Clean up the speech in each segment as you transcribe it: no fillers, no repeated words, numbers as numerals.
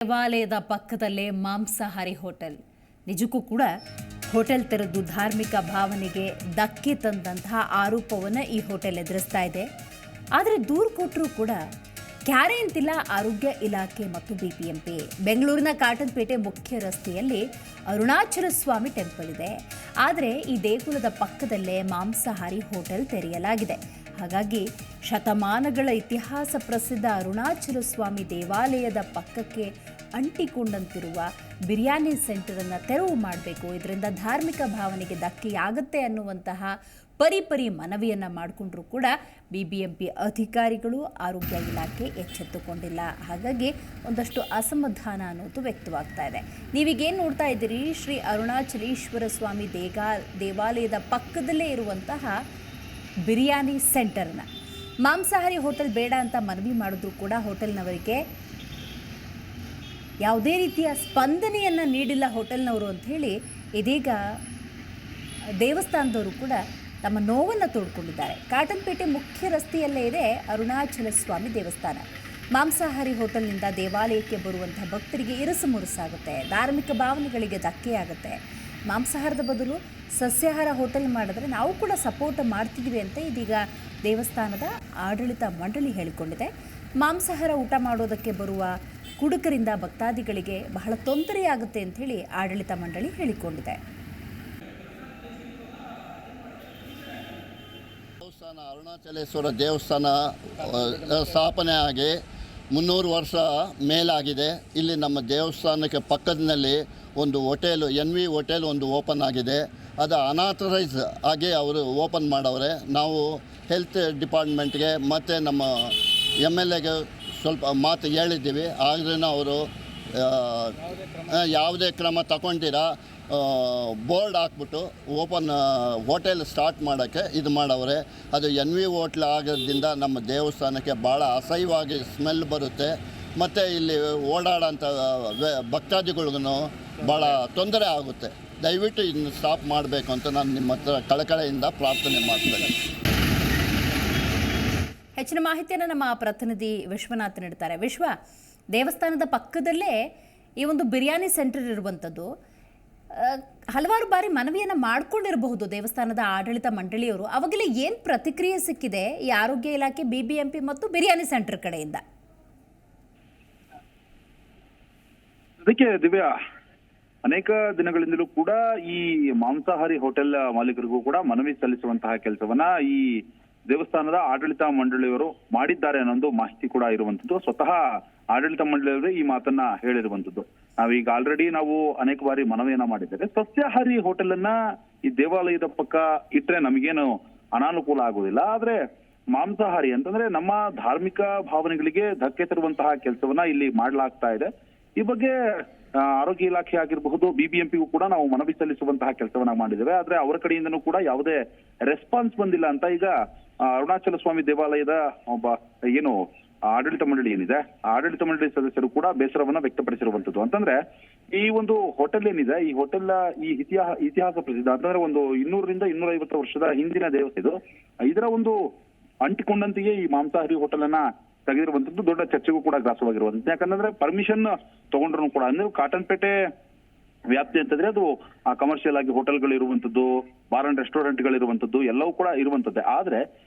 ದೇವಾಲಯದ ಪಕ್ಕದಲ್ಲೇ ಮಾಂಸಾಹಾರಿ ಹೋಟೆಲ್. ನಿಜಕ್ಕೂ ಕೂಡ ಹೋಟೆಲ್ ತೆರೆದು ಧಾರ್ಮಿಕ ಭಾವನೆಗೆ ಧಕ್ಕೆ ತಂದಂತಹ ಆರೋಪವನ್ನು ಈ ಹೋಟೆಲ್ ಎದುರಿಸ್ತಾ ಇದೆ. ಆದರೆ ದೂರು ಕೊಟ್ಟರೂ ಕೂಡ ಕ್ಯಾರೆ ಅಂತಿಲ್ಲ ಆರೋಗ್ಯ ಇಲಾಖೆ ಮತ್ತು ಬಿಬಿಎಂಪಿ. ಬೆಂಗಳೂರಿನ ಕಾಟನ್ಪೇಟೆ ಮುಖ್ಯ ರಸ್ತೆಯಲ್ಲಿ ಅರುಣಾಚಲ ಸ್ವಾಮಿ ಟೆಂಪಲ್ ಇದೆ. ಆದರೆ ಈ ದೇಗುಲದ ಪಕ್ಕದಲ್ಲೇ ಮಾಂಸಾಹಾರಿ ಹೋಟೆಲ್ ತೆರೆಯಲಾಗಿದೆ. ಹಾಗಾಗಿ ಶತಮಾನಗಳ ಇತಿಹಾಸ ಪ್ರಸಿದ್ಧ ಅರುಣಾಚಲ ಸ್ವಾಮಿ ದೇವಾಲಯದ ಪಕ್ಕಕ್ಕೆ ಅಂಟಿಕೊಂಡಂತಿರುವ ಬಿರಿಯಾನಿ ಸೆಂಟರನ್ನು ತೆರವು ಮಾಡಬೇಕು, ಇದರಿಂದ ಧಾರ್ಮಿಕ ಭಾವನೆಗೆ ಧಕ್ಕೆಯಾಗುತ್ತೆ ಅನ್ನುವಂತಹ ಪರಿಪರಿ ಮನವಿಯನ್ನು ಮಾಡಿಕೊಂಡ್ರೂ ಕೂಡ ಬಿಬಿಎಂಪಿ ಅಧಿಕಾರಿಗಳು, ಆರೋಗ್ಯ ಇಲಾಖೆ ಎಚ್ಚೆತ್ತುಕೊಂಡಿಲ್ಲ. ಹಾಗಾಗಿ ಒಂದಷ್ಟು ಅಸಮಾಧಾನ ಅನ್ನೋದು ವ್ಯಕ್ತವಾಗ್ತಾ ಇದೆ. ನೀವೀಗೇನು ನೋಡ್ತಾ ಇದ್ದೀರಿ, ಶ್ರೀ ಅರುಣಾಚಲೇಶ್ವರ ಸ್ವಾಮಿ ದೇವಾಲಯದ ಪಕ್ಕದಲ್ಲೇ ಇರುವಂತಹ ಬಿರಿಯಾನಿ ಸೆಂಟರ್ನ ಮಾಂಸಾಹಾರಿ ಹೋಟೆಲ್ ಬೇಡ ಅಂತ ಮನವಿ ಮಾಡಿದ್ರು ಕೂಡ ಹೋಟೆಲ್ನವರಿಗೆ ಯಾವುದೇ ರೀತಿಯ ಸ್ಪಂದನೆಯನ್ನು ನೀಡಿಲ್ಲ ಹೋಟೆಲ್ನವರು ಅಂಥೇಳಿ ಇದೀಗ ದೇವಸ್ಥಾನದವರು ಕೂಡ ತಮ್ಮ ನೋವನ್ನು ತೋಡ್ಕೊಂಡಿದ್ದಾರೆ. ಕಾಟನ್ಪೇಟೆ ಮುಖ್ಯ ರಸ್ತೆಯಲ್ಲೇ ಇದೆ ಅರುಣಾಚಲ ಸ್ವಾಮಿ ದೇವಸ್ಥಾನ. ಮಾಂಸಾಹಾರಿ ಹೋಟೆಲ್ನಿಂದ ದೇವಾಲಯಕ್ಕೆ ಬರುವಂಥ ಭಕ್ತರಿಗೆ ಇರಸು ಮುರುಸಾಗುತ್ತೆ, ಧಾರ್ಮಿಕ ಭಾವನೆಗಳಿಗೆ ಧಕ್ಕೆಯಾಗುತ್ತೆ. ಮಾಂಸಾಹಾರದ ಬದಲು ಸಸ್ಯಾಹಾರ ಹೋಟೆಲ್ ಮಾಡಿದ್ರೆ ನಾವು ಕೂಡ ಸಪೋರ್ಟ್ ಮಾಡ್ತಿದ್ವಿ ಅಂತ ಇದೀಗ ದೇವಸ್ಥಾನದ ಆಡಳಿತ ಮಂಡಳಿ ಹೇಳಿಕೊಂಡಿದೆ. ಮಾಂಸಾಹಾರ ಊಟ ಮಾಡೋದಕ್ಕೆ ಬರುವ ಕುಡುಕರಿಂದ ಭಕ್ತಾದಿಗಳಿಗೆ ಬಹಳ ತೊಂದರೆಯಾಗುತ್ತೆ ಅಂಥೇಳಿ ಆಡಳಿತ ಮಂಡಳಿ ಹೇಳಿಕೊಂಡಿದೆ. ಅರುಣಾಚಲೇಶ್ವರ ದೇವಸ್ಥಾನ ಸ್ಥಾಪನೆ ಆಗಿ 300 ವರ್ಷ ಮೇಲಾಗಿದೆ. ಇಲ್ಲಿ ನಮ್ಮ ದೇವಸ್ಥಾನಕ್ಕೆ ಪಕ್ಕದಲ್ಲಿ ಒಂದು ಹೋಟೆಲು NV ಹೋಟೆಲ್ ಒಂದು ಓಪನ್ ಆಗಿದೆ. ಅದು ಅನಾಥರೈಸ್ ಆಗಿ ಅವರು ಓಪನ್ ಮಾಡವ್ರೆ. ನಾವು ಹೆಲ್ತ್ ಡಿಪಾರ್ಟ್ಮೆಂಟ್ಗೆ ಮತ್ತು ನಮ್ಮ MLAಗೆ ಸ್ವಲ್ಪ ಮಾತು ಹೇಳಿದ್ದೀವಿ. ಆದ್ರೂ ಅವರು ಯಾವುದೇ ಕ್ರಮ ತಗೊಂಡಿರ ಬೋರ್ಡ್ ಹಾಕ್ಬಿಟ್ಟು ಹೋಟೆಲ್ ಸ್ಟಾರ್ಟ್ ಮಾಡೋಕ್ಕೆ ಇದು ಮಾಡವ್ರೆ. ಅದು NV ಹೋಟ್ಲ್ ಆಗೋದ್ರಿಂದ ನಮ್ಮ ದೇವಸ್ಥಾನಕ್ಕೆ ಭಾಳ ಅಸಹ್ಯವಾಗಿ ಸ್ಮೆಲ್ ಬರುತ್ತೆ. ಮತ್ತು ಇಲ್ಲಿ ಓಡಾಡೋಂಥ ಭಕ್ತಾದಿಗಳಿಗೂ ಭಾಳ ತೊಂದರೆ ಆಗುತ್ತೆ. ದಯವಿಟ್ಟು ಇದನ್ನು ಸ್ಟಾಪ್ ಮಾಡಬೇಕು ಅಂತ ನಾನು ನಿಮ್ಮ ಹತ್ರ ಕಳಕಳೆಯಿಂದ ಪ್ರಾರ್ಥನೆ ಮಾಡ್ತೇನೆ. ಹೆಚ್ಚಿನ ಮಾಹಿತಿಯನ್ನು ನಮ್ಮ ಪ್ರತಿನಿಧಿ ವಿಶ್ವನಾಥ್ ನೀಡ್ತಾರೆ. ವಿಶ್ವ, ದೇವಸ್ಥಾನದ ಪಕ್ಕದಲ್ಲೇ ಈ ಒಂದು ಬಿರಿಯಾನಿ ಸೆಂಟರ್ ಇರುವಂಥದ್ದು, ಹಲವಾರು ಬಾರಿ ಮನವಿಯನ್ನು ಮಾಡಿಕೊಂಡಿರಬಹುದು ದೇವಸ್ಥಾನದ ಆಡಳಿತ ಮಂಡಳಿಯವರು. ಅವಾಗಲೇ ಏನು ಪ್ರತಿಕ್ರಿಯೆ ಸಿಕ್ಕಿದೆ ಈ ಆರೋಗ್ಯ ಇಲಾಖೆ, ಬಿಬಿಎಂಪಿ ಮತ್ತು ಬಿರಿಯಾನಿ ಸೆಂಟರ್ ಕಡೆಯಿಂದ? ಅದಕ್ಕೆ ದಿವ್ಯಾ, ಅನೇಕ ದಿನಗಳಿಂದಲೂ ಕೂಡ ಈ ಮಾಂಸಾಹಾರಿ ಹೋಟೆಲ್ ಮಾಲೀಕರಿಗೂ ಕೂಡ ಮನವಿ ಸಲ್ಲಿಸುವಂತಹ ಕೆಲಸವನ್ನ ಈ ದೇವಸ್ಥಾನದ ಆಡಳಿತ ಮಂಡಳಿಯವರು ಮಾಡಿದ್ದಾರೆ ಅನ್ನೋ ಮಾಹಿತಿ ಕೂಡ ಇರುವಂತದ್ದು. ಸ್ವತಃ ಆಡಳಿತ ಮಂಡಳಿಯವರು ಈ ಮಾತನ್ನ ಹೇಳಿರುವಂತದ್ದು. ನಾವೀಗ ಆಲ್ರೆಡಿ ನಾವು ಅನೇಕ ಬಾರಿ ಮನವಿಯನ್ನ ಮಾಡಿದ್ದೇವೆ. ಸಸ್ಯಾಹಾರಿ ಹೋಟೆಲ್ ಅನ್ನ ಈ ದೇವಾಲಯದ ಪಕ್ಕ ಇಟ್ರೆ ನಮಗೇನು ಅನಾನುಕೂಲ ಆಗುದಿಲ್ಲ. ಆದ್ರೆ ಮಾಂಸಾಹಾರಿ ಅಂತಂದ್ರೆ ನಮ್ಮ ಧಾರ್ಮಿಕ ಭಾವನೆಗಳಿಗೆ ಧಕ್ಕೆ ತರುವಂತಹ ಕೆಲಸವನ್ನ ಇಲ್ಲಿ ಮಾಡಲಾಗ್ತಾ ಇದೆ. ಈ ಬಗ್ಗೆ ಆರೋಗ್ಯ ಇಲಾಖೆ ಆಗಿರಬಹುದು, ಬಿಬಿಎಂಪಿಗೂ ಕೂಡ ನಾವು ಮನವಿ ಸಲ್ಲಿಸುವಂತಹ ಕೆಲಸವನ್ನ ಮಾಡಿದ್ದೇವೆ. ಆದ್ರೆ ಅವರ ಕಡೆಯಿಂದನೂ ಕೂಡ ಯಾವುದೇ ರೆಸ್ಪಾನ್ಸ್ ಬಂದಿಲ್ಲ ಅಂತ ಈಗ ಅರುಣಾಚಲ ಸ್ವಾಮಿ ದೇವಾಲಯದ ಒಬ್ಬ ಏನು ಆಡಳಿತ ಮಂಡಳಿ ಏನಿದೆ, ಆಡಳಿತ ಮಂಡಳಿ ಸದಸ್ಯರು ಕೂಡ ಬೇಸರವನ್ನ ವ್ಯಕ್ತಪಡಿಸಿರುವಂತದ್ದು. ಅಂತಂದ್ರೆ ಈ ಒಂದು ಹೋಟೆಲ್ ಏನಿದೆ, ಈ ಹೋಟೆಲ್ ಈ ಇತಿಹಾಸ ಪ್ರಸಿದ್ಧ ಅಂತಂದ್ರೆ ಒಂದು 200ರಿಂದ 250 ವರ್ಷದ ಹಿಂದಿನ ದೇವಸ್ಥಾನ ಇದು. ಇದರ ಒಂದು ಅಂಟಿಕೊಂಡಂತೆಯೇ ಈ ಮಾಂಸಾಹಾರಿ ಹೋಟೆಲ್ ಅನ್ನ ತೆಗೆದಿರುವಂತದ್ದು ದೊಡ್ಡ ಚರ್ಚೆಗೂ ಕೂಡ ಗ್ರಾಸವಾಗಿರುವಂತದ್ದು. ಯಾಕಂದ್ರೆ ಪರ್ಮಿಷನ್ ತಗೊಂಡ್ರು ಕೂಡ ಅಂದ್ರೆ ಕಾಟನ್ಪೇಟೆ ವ್ಯಾಪ್ತಿ ಅಂತಂದ್ರೆ ಅದು ಕಮರ್ಷಿಯಲ್ ಆಗಿ ಹೋಟೆಲ್ಗಳು ಇರುವಂತದ್ದು, ಬಾರ್ ಅಂಡ್ ರೆಸ್ಟೋರೆಂಟ್ಗಳು ಇರುವಂತದ್ದು ಎಲ್ಲವೂ ಕೂಡ ಇರುವಂತದ್ದೇ. ಆದ್ರೆ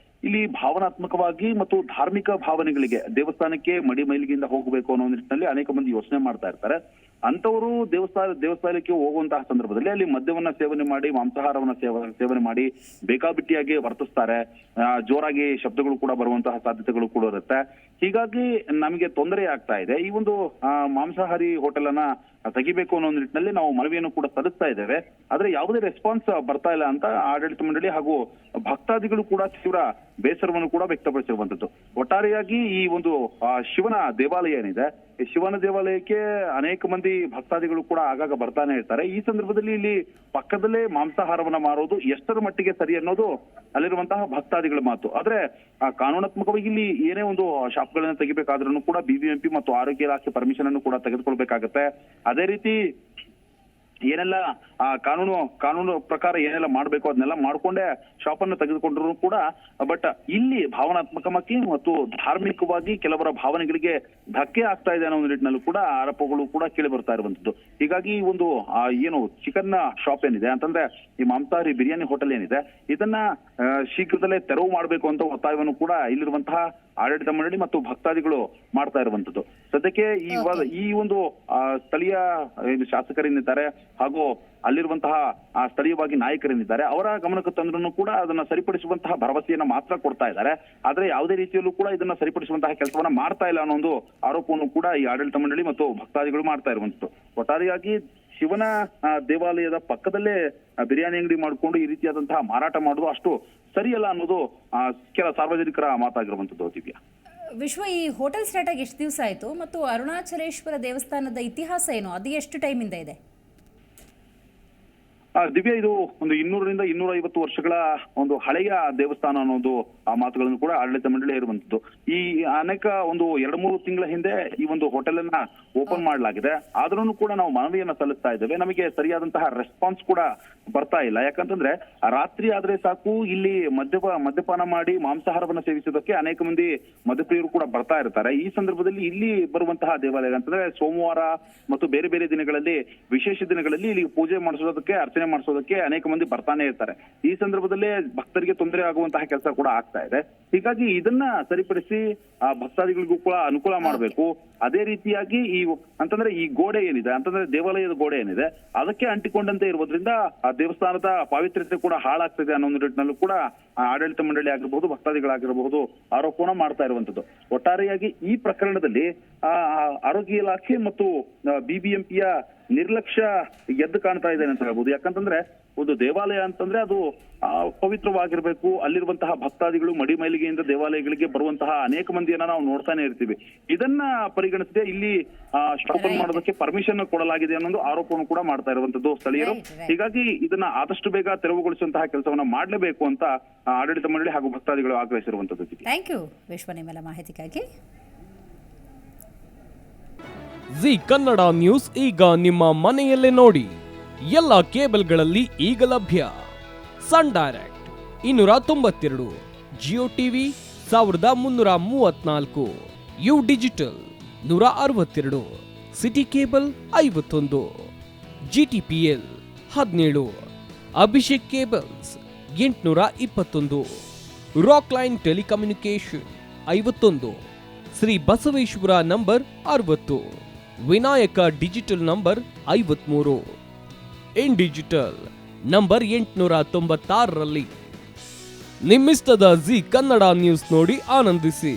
ಇಲ್ಲಿ ಭಾವನಾತ್ಮಕವಾಗಿ ಮತ್ತು ಧಾರ್ಮಿಕ ಭಾವನೆಗಳಿಗೆ ದೇವಸ್ಥಾನಕ್ಕೆ ಮಡಿ ಮೈಲಿಗೆಯಿಂದ ಹೋಗಬೇಕು ಅನ್ನೋ ನಿಟ್ಟಿನಲ್ಲಿ ಅನೇಕ ಮಂದಿ ಯೋಚನೆ ಮಾಡ್ತಾ ಇರ್ತಾರೆ. ಅಂತವರು ದೇವಸ್ಥಾನಕ್ಕೆ ಹೋಗುವಂತಹ ಸಂದರ್ಭದಲ್ಲಿ ಅಲ್ಲಿ ಮದ್ಯವನ್ನ ಸೇವನೆ ಮಾಡಿ, ಮಾಂಸಾಹಾರವನ್ನ ಸೇವನೆ ಮಾಡಿ ಬೇಕಾಬಿಟ್ಟಿಯಾಗಿ ವರ್ತಿಸ್ತಾರೆ. ಜೋರಾಗಿ ಶಬ್ದಗಳು ಕೂಡ ಬರುವಂತಹ ಸಾಧ್ಯತೆಗಳು ಕೂಡ ಇರುತ್ತೆ. ಹೀಗಾಗಿ ನಮಗೆ ತೊಂದರೆ ಆಗ್ತಾ ಇದೆ. ಈ ಒಂದು ಮಾಂಸಾಹಾರಿ ಹೋಟೆಲ್ ಅನ್ನ ತೆಗಿಬೇಕು ಅನ್ನೋ ನಿಟ್ಟಿನಲ್ಲಿ ನಾವು ಮನವಿಯನ್ನು ಕೂಡ ಸಲ್ಲಿಸ್ತಾ ಇದ್ದೇವೆ. ಆದ್ರೆ ಯಾವುದೇ ರೆಸ್ಪಾನ್ಸ್ ಬರ್ತಾ ಇಲ್ಲ ಅಂತ ಆಡಳಿತ ಮಂಡಳಿ ಹಾಗೂ ಭಕ್ತಾದಿಗಳು ಕೂಡ ತೀವ್ರ ಬೇಸರವನ್ನು ಕೂಡ ವ್ಯಕ್ತಪಡಿಸಿರುವಂತದ್ದು. ಒಟ್ಟಾರೆಯಾಗಿ ಈ ಒಂದು ಶಿವನ ದೇವಾಲಯ ಏನಿದೆ, ಈ ಶಿವನ ದೇವಾಲಯಕ್ಕೆ ಅನೇಕ ಮಂದಿ ಭಕ್ತಾದಿಗಳು ಕೂಡ ಆಗಾಗ ಬರ್ತಾನೆ ಇರ್ತಾರೆ. ಈ ಸಂದರ್ಭದಲ್ಲಿ ಇಲ್ಲಿ ಪಕ್ಕದಲ್ಲೇ ಮಾಂಸಾಹಾರವನ್ನ ಮಾರೋದು ಎಷ್ಟರ ಮಟ್ಟಿಗೆ ಸರಿ ಅನ್ನೋದು ಅಲ್ಲಿರುವಂತಹ ಭಕ್ತಾದಿಗಳ ಮಾತು. ಆದ್ರೆ ಕಾನೂನಾತ್ಮಕವಾಗಿ ಇಲ್ಲಿ ಏನೇ ಒಂದು ಶಾಪ್ಗಳನ್ನ ತೆಗಿಬೇಕಾದ್ರೂ ಕೂಡ ಬಿಬಿಎಂಪಿ ಮತ್ತು ಆರೋಗ್ಯ ಇಲಾಖೆ ಪರ್ಮಿಷನ್ ಅನ್ನು ಕೂಡ ತೆಗೆದುಕೊಳ್ಬೇಕಾಗತ್ತೆ. ಅದೇ ರೀತಿ ಏನೆಲ್ಲ ಕಾನೂನು ಪ್ರಕಾರ ಏನೆಲ್ಲ ಮಾಡ್ಬೇಕು ಅದನ್ನೆಲ್ಲ ಮಾಡ್ಕೊಂಡೇ ಶಾಪ್ ಅನ್ನು ತೆಗೆದುಕೊಂಡ್ರು ಕೂಡ ಬಟ್ ಇಲ್ಲಿ ಭಾವನಾತ್ಮಕವಾಗಿ ಮತ್ತು ಧಾರ್ಮಿಕವಾಗಿ ಕೆಲವರ ಭಾವನೆಗಳಿಗೆ ಧಕ್ಕೆ ಆಗ್ತಾ ಇದೆ ಅನ್ನೋ ಒಂದು ನಿಟ್ಟಿನಲ್ಲೂ ಕೂಡ ಆರೋಪಗಳು ಕೂಡ ಕೇಳಿ ಬರ್ತಾ ಇರುವಂತದ್ದು. ಹೀಗಾಗಿ ಈ ಒಂದು ಏನು ಚಿಕನ್ ಶಾಪ್ ಏನಿದೆ ಅಂತಂದ್ರೆ ಈ ಮಾಂಸಾಹಾರಿ ಬಿರಿಯಾನಿ ಹೋಟೆಲ್ ಏನಿದೆ ಇದನ್ನ ಶೀಘ್ರದಲ್ಲೇ ತೆರವು ಮಾಡಬೇಕು ಅಂತ ಒತ್ತಾಯವನ್ನು ಕೂಡ ಇಲ್ಲಿರುವಂತಹ ಆಡಳಿತ ಮಂಡಳಿ ಮತ್ತು ಭಕ್ತಾದಿಗಳು ಮಾಡ್ತಾ ಇರುವಂತದ್ದು. ಸದ್ಯಕ್ಕೆ ಈ ಒಂದು ಸ್ಥಳೀಯ ಶಾಸಕರೇನಿದ್ದಾರೆ ಹಾಗೂ ಅಲ್ಲಿರುವಂತಹ ಸ್ಥಳೀಯವಾಗಿ ನಾಯಕರೇನಿದ್ದಾರೆ ಅವರ ಗಮನಕ್ಕೆ ತಂದ್ರೂ ಕೂಡ ಅದನ್ನ ಸರಿಪಡಿಸುವಂತಹ ಭರವಸೆಯನ್ನ ಮಾತ್ರ ಕೊಡ್ತಾ ಇದ್ದಾರೆ. ಆದ್ರೆ ಯಾವುದೇ ರೀತಿಯಲ್ಲೂ ಕೂಡ ಇದನ್ನ ಸರಿಪಡಿಸುವಂತಹ ಕೆಲಸವನ್ನ ಮಾಡ್ತಾ ಇಲ್ಲ ಅನ್ನೋ ಒಂದು ಆರೋಪವನ್ನು ಕೂಡ ಈ ಆಡಳಿತ ಮಂಡಳಿ ಮತ್ತು ಭಕ್ತಾದಿಗಳು ಮಾಡ್ತಾ ಇರುವಂತದ್ದು. ಒಟ್ಟಾರೆಯಾಗಿ ಶಿವನ ದೇವಾಲಯದ ಪಕ್ಕದಲ್ಲೇ ಬಿರಿಯಾನಿ ಅಂಗಡಿ ಮಾಡಿಕೊಂಡು ಈ ರೀತಿಯಾದಂತಹ ಮಾರಾಟ ಮಾಡುವುದು ಅಷ್ಟು ಸರಿಯಲ್ಲ ಅನ್ನೋದು ಕೆಲ ಸಾರ್ವಜನಿಕರ ಮಾತಾಗಿರುವಂತದ್ದು. ದಿವ್ಯಾ, ವಿಶ್ವ, ಈ ಹೋಟೆಲ್ ಸ್ಟಾರ್ಟ್ ಆಗಿ ಎಷ್ಟು ದಿವಸ ಆಯಿತು ಮತ್ತು ಅರುಣಾಚಲೇಶ್ವರ ದೇವಸ್ಥಾನದ ಇತಿಹಾಸ ಏನು, ಅದು ಎಷ್ಟು ಟೈಮಿಂದ ಇದೆ? ದಿವ್ಯಾ, ಇದು ಒಂದು 200ರಿಂದ 250 ವರ್ಷಗಳ ಒಂದು ಹಳೆಯ ದೇವಸ್ಥಾನ ಅನ್ನೋದು ಆ ಮಾತುಗಳನ್ನು ಕೂಡ ಆಡಳಿತ ಮಂಡಳಿ ಇರುವಂತದ್ದು. ಈ ಅನೇಕ ಒಂದು 2-3 ತಿಂಗಳ ಹಿಂದೆ ಈ ಒಂದು ಹೋಟೆಲ್ ಅನ್ನ ಓಪನ್ ಮಾಡಲಾಗಿದೆ. ಆದ್ರೂ ಕೂಡ ನಾವು ಮನವಿಯನ್ನ ಸಲ್ಲಿಸ್ತಾ ಇದ್ದೇವೆ. ನಮಗೆ ಸರಿಯಾದಂತಹ ರೆಸ್ಪಾನ್ಸ್ ಕೂಡ ಬರ್ತಾ ಇಲ್ಲ. ಯಾಕಂತಂದ್ರೆ ರಾತ್ರಿ ಆದ್ರೆ ಸಾಕು ಇಲ್ಲಿ ಮದ್ಯಪಾನ ಮಾಡಿ ಮಾಂಸಾಹಾರವನ್ನ ಸೇವಿಸೋದಕ್ಕೆ ಅನೇಕ ಮಂದಿ ಮದ್ಯಪ್ರಿಯರು ಕೂಡ ಬರ್ತಾ ಇರ್ತಾರೆ. ಈ ಸಂದರ್ಭದಲ್ಲಿ ಇಲ್ಲಿ ಬರುವಂತಹ ದೇವಾಲಯ ಅಂತಂದ್ರೆ ಸೋಮವಾರ ಮತ್ತು ಬೇರೆ ಬೇರೆ ದಿನಗಳಲ್ಲಿ, ವಿಶೇಷ ದಿನಗಳಲ್ಲಿ ಇಲ್ಲಿ ಪೂಜೆ ಮಾಡಿಸೋದಕ್ಕೆ, ಅರ್ಚನೆ ಮಾಡಿಸೋದಕ್ಕೆ ಅನೇಕ ಮಂದಿ ಬರ್ತಾನೆ ಇರ್ತಾರೆ. ಈ ಸಂದರ್ಭದಲ್ಲಿ ಭಕ್ತರಿಗೆ ತೊಂದರೆ ಆಗುವಂತಹ ಕೆಲಸ ಕೂಡ ಆಗ್ತಾ ಇದೆ. ಹೀಗಾಗಿ ಇದನ್ನ ಸರಿಪಡಿಸಿ ಆ ಭಕ್ತಾದಿಗಳಿಗೂ ಕೂಡ ಅನುಕೂಲ ಮಾಡಬೇಕು. ಅದೇ ರೀತಿಯಾಗಿ ಅಂತಂದ್ರೆ ಈ ಗೋಡೆ ಏನಿದೆ ಅಂತಂದ್ರೆ ದೇವಾಲಯದ ಗೋಡೆ ಏನಿದೆ ಅದಕ್ಕೆ ಅಂಟಿಕೊಂಡಂತೆ ಇರುವುದರಿಂದ ಆ ದೇವಸ್ಥಾನದ ಪಾವಿತ್ರ್ಯತೆ ಕೂಡ ಹಾಳಾಗ್ತದೆ ಅನ್ನೋ ನಿಟ್ಟಿನಲ್ಲೂ ಕೂಡ ಆಡಳಿತ ಮಂಡಳಿ ಆಗಿರಬಹುದು, ಭಕ್ತಾದಿಗಳಾಗಿರಬಹುದು ಆರೋಪನ ಮಾಡ್ತಾ ಇರುವಂತದ್ದು. ಒಟ್ಟಾರೆಯಾಗಿ ಈ ಪ್ರಕರಣದಲ್ಲಿ ಆರೋಗ್ಯ ಇಲಾಖೆ ಮತ್ತು ಬಿಬಿಎಂಪಿಯ ನಿರ್ಲಕ್ಷ್ಯ ಎದ್ದು ಕಾಣ್ತಾ ಇದೆ ಅಂತ ಹೇಳ್ಬೋದು. ಯಾಕಂತಂದ್ರೆ ಒಂದು ದೇವಾಲಯ ಅಂತಂದ್ರೆ ಅದು ಪವಿತ್ರವಾಗಿರ್ಬೇಕು. ಅಲ್ಲಿರುವಂತಹ ಭಕ್ತಾದಿಗಳು ಮಡಿ ಮೈಲಿಗೆಯಿಂದ ದೇವಾಲಯಗಳಿಗೆ ಬರುವಂತಹ ಅನೇಕ ಮಂದಿಯನ್ನ ನಾವು ನೋಡ್ತಾನೆ ಇರ್ತೀವಿ. ಇದನ್ನ ಪರಿಗಣಿಸದೆ ಇಲ್ಲಿ ಶಾಪ್ ಮಾಡೋದಕ್ಕೆ ಪರ್ಮಿಷನ್ ಕೊಡಲಾಗಿದೆ ಅನ್ನೋದು ಆರೋಪವನ್ನು ಕೂಡ ಮಾಡ್ತಾ ಇರುವಂತದ್ದು ಸ್ಥಳೀಯರು. ಹೀಗಾಗಿ ಇದನ್ನ ಆದಷ್ಟು ಬೇಗ ತೆರವುಗೊಳಿಸುವಂತಹ ಕೆಲಸವನ್ನ ಮಾಡಲೇಬೇಕು ಅಂತ ಆಡಳಿತ ಮಂಡಳಿ ಹಾಗೂ ಭಕ್ತಾದಿಗಳು ಆಗ್ರಹಿಸಿರುವಂತದ್ದು. ಥ್ಯಾಂಕ್ ಯು ವಿಶ್ವ, ನಿಮ್ಮೆಲ್ಲ ಮಾಹಿತಿಗಾಗಿ. ಜಿ ಕನ್ನಡ ನ್ಯೂಸ್ ಈಗ ನಿಮ್ಮ ಮನೆಯಲ್ಲೇ ನೋಡಿ. ಎಲ್ಲ ಕೇಬಲ್ಗಳಲ್ಲಿ ಈಗ ಲಭ್ಯ. Sun Direct 292, Jio TV 1334, U Digital 162, City Cable 51, GTPL 17, Abhishek cables 821, Rock Line telecommunication 51, Shri Basaveshwara number 60, Vinayaka digital number 53, in digital number 896ರಲ್ಲಿ. ನಿಮ್ಮಿಸ್ತದ ಜಿ ಕನ್ನಡ ನ್ಯೂಸ್ ನೋಡಿ ಆನಂದಿಸಿ.